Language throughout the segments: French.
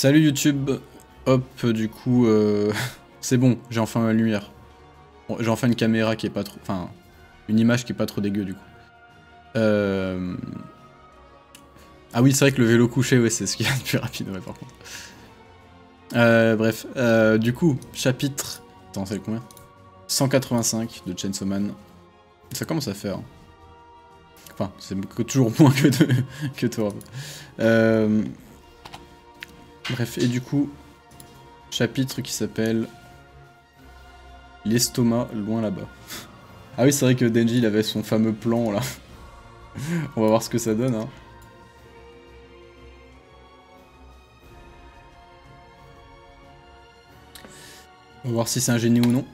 Salut YouTube, hop, du coup, c'est bon, j'ai enfin ma lumière. Bon, j'ai enfin une caméra qui est pas trop... Enfin, une image qui est pas trop dégueu, du coup. Ah oui, c'est vrai que le vélo couché, ouais, c'est ce qui est le plus rapide, ouais, par contre. Bref, du coup, chapitre... Attends, c'est combien 185 de Chainsaw Man. Ça commence à faire. Hein. Enfin, c'est toujours moins que toi. Bref, et du coup, chapitre qui s'appelle l'estomac loin là-bas. Ah oui, c'est vrai que Denji il avait son fameux plan là. On va voir ce que ça donne. Hein. On va voir si c'est un génie ou non.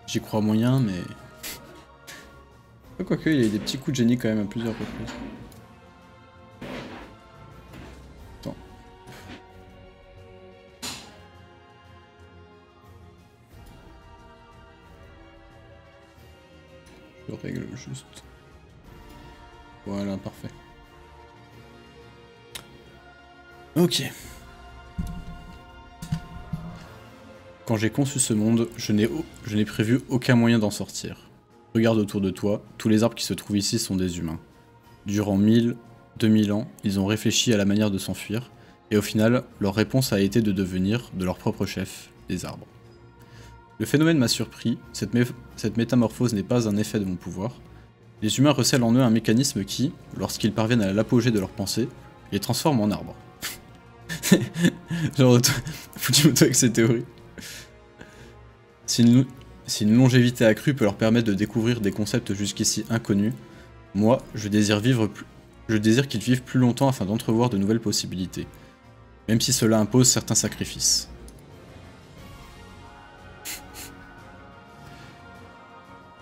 J'y crois moyen, mais... Quoique, il y a eu des petits coups de génie quand même à plusieurs reprises. Attends. Je règle juste. Voilà, parfait. Ok. Quand j'ai conçu ce monde, je n'ai prévu aucun moyen d'en sortir. Regarde autour de toi, tous les arbres qui se trouvent ici sont des humains. Durant 1000, 2000 ans, ils ont réfléchi à la manière de s'enfuir, et au final, leur réponse a été de devenir, de leur propre chef, des arbres. Le phénomène m'a surpris, cette métamorphose n'est pas un effet de mon pouvoir. Les humains recèlent en eux un mécanisme qui, lorsqu'ils parviennent à l'apogée de leur pensée, les transforme en arbres. Genre, Fujimoto avec ses théories. Si une longévité accrue peut leur permettre de découvrir des concepts jusqu'ici inconnus, moi, je désire qu'ils vivent plus longtemps afin d'entrevoir de nouvelles possibilités, même si cela impose certains sacrifices.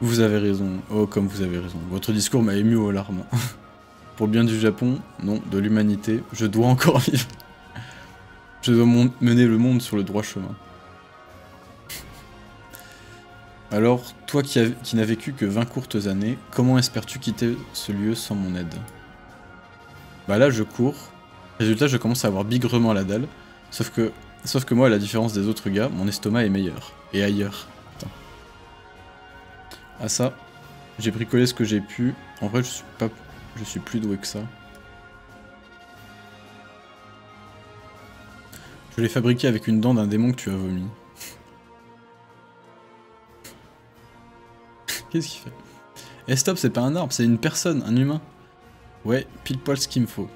Vous avez raison, oh comme vous avez raison, votre discours m'a ému aux larmes. Pour le bien du Japon, non, de l'humanité, je dois encore vivre. Je dois mener le monde sur le droit chemin. Alors, toi qui n'as vécu que 20 courtes années, comment espères-tu quitter ce lieu sans mon aide? Bah là, je cours. Résultat, je commence à avoir bigrement la dalle. Sauf que moi, à la différence des autres gars, mon estomac est meilleur. Et ailleurs. Putain. Ah ça, j'ai bricolé ce que j'ai pu. En vrai, je suis plus doué que ça. Je l'ai fabriqué avec une dent d'un démon que tu as vomi. Qu'est-ce qu'il fait? Eh stop, c'est pas un arbre, c'est une personne, un humain. Ouais, pile poil ce qu'il me faut.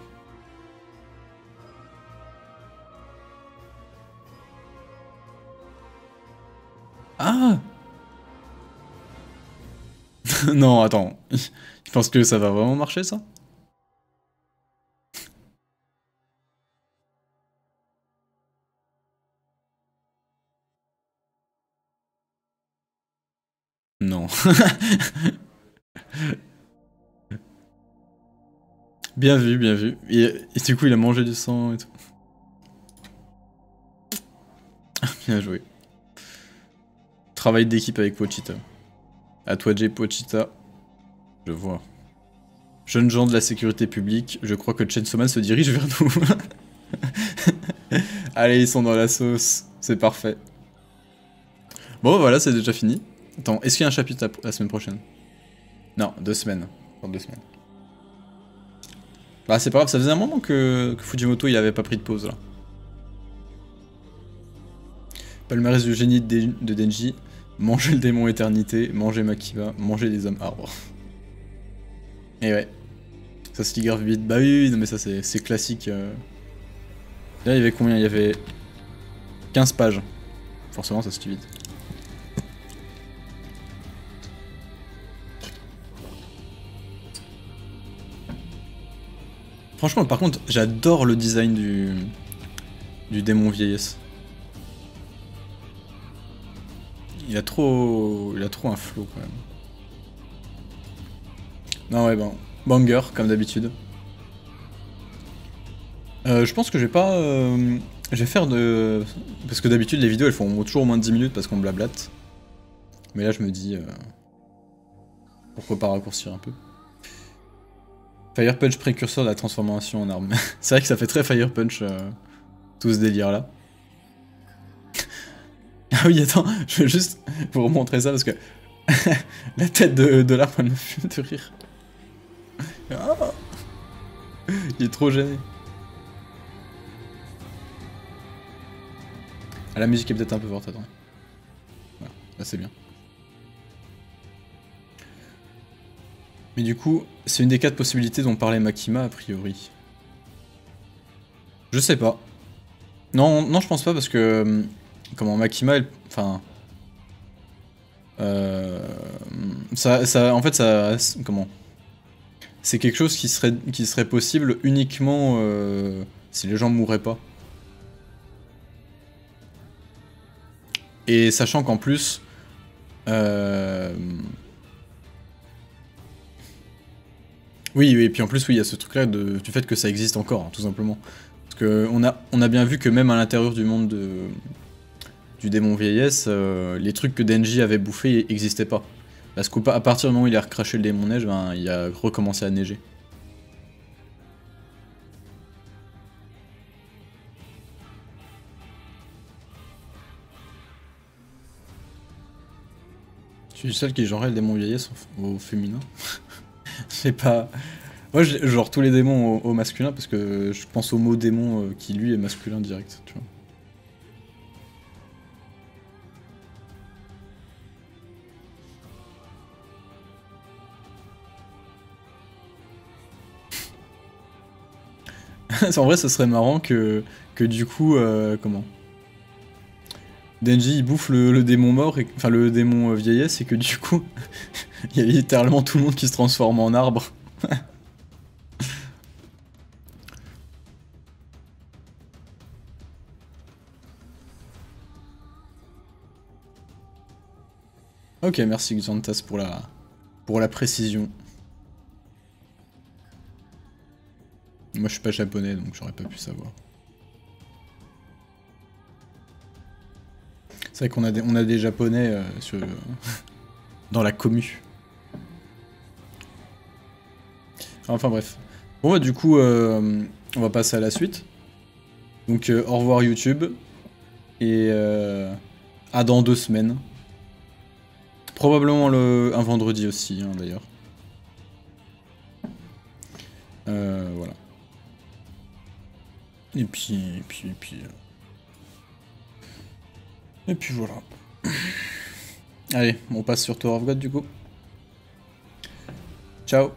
Ah non, attends. Je pense que ça va vraiment marcher, ça? Non. Bien vu, bien vu. Et du coup, il a mangé du sang et tout. Bien joué. Travail d'équipe avec Pochita. À toi, Jay Pochita. Je vois. Jeunes gens de la sécurité publique, je crois que Chainsaw Man se dirige vers nous. Allez, ils sont dans la sauce. C'est parfait. Bon, voilà, c'est déjà fini. Attends, est-ce qu'il y a un chapitre la semaine prochaine? Non, 2 semaines. Dans 2 semaines. Bah, c'est pas grave, ça faisait un moment que Fujimoto il avait pas pris de pause là. Palmarès du génie de Denji. Manger le démon éternité, manger Makiba, manger les hommes arbres. Et ouais. Ça se lit grave vite. Bah oui, non mais ça c'est classique. Là il y avait combien? Il y avait 15 pages. Forcément ça se lit vite. Franchement par contre j'adore le design du démon vieillesse. Il a trop un flow quand même. Non ouais bon. Banger comme d'habitude. Je pense que je vais pas... je vais faire de... Parce que d'habitude les vidéos elles font toujours moins de 10 minutes parce qu'on blablate. Mais là je me dis... Pourquoi pas raccourcir un peu. Fire Punch précurseur de la transformation en arme. C'est vrai que ça fait très Fire Punch, tout ce délire là. Ah oui, attends, je veux juste vous remontrer ça parce que la tête de l'arbre elle me fume de rire. Ah, il est trop gêné. Ah, la musique est peut-être un peu forte, attends. Voilà, là c'est bien. Mais du coup, c'est une des 4 possibilités dont parlait Makima a priori. Je sais pas. Non, non, je pense pas parce que... Comment, Makima, elle... Enfin... en fait, ça... Comment? C'est quelque chose qui serait possible uniquement si les gens mourraient pas. Et sachant qu'en plus... Oui, et puis en plus, oui, il y a ce truc-là du fait que ça existe encore, hein, tout simplement. Parce que on a bien vu que même à l'intérieur du monde du démon vieillesse, les trucs que Denji avait bouffés n'existaient pas. Parce qu'à partir du moment où il a recraché le démon neige, ben, il a recommencé à neiger. Je suis le seul qui genrait le démon vieillesse au féminin. C'est pas... Moi, genre tous les démons au masculin parce que je pense au mot démon qui lui est masculin direct, tu vois. En vrai, ça serait marrant que du coup, comment Denji il bouffe le démon mort, enfin le démon vieillesse, et que du coup, il y a littéralement tout le monde qui se transforme en arbre. Ok, merci Xantas pour la précision. Moi je suis pas japonais donc j'aurais pas pu savoir. C'est vrai qu'on a des japonais dans la commu. Enfin bref. Bon bah du coup on va passer à la suite. Donc au revoir YouTube. Et à dans 2 semaines. Probablement un vendredi aussi hein, d'ailleurs. Voilà. Et puis voilà. Allez, on passe sur Tower of God du coup. Ciao.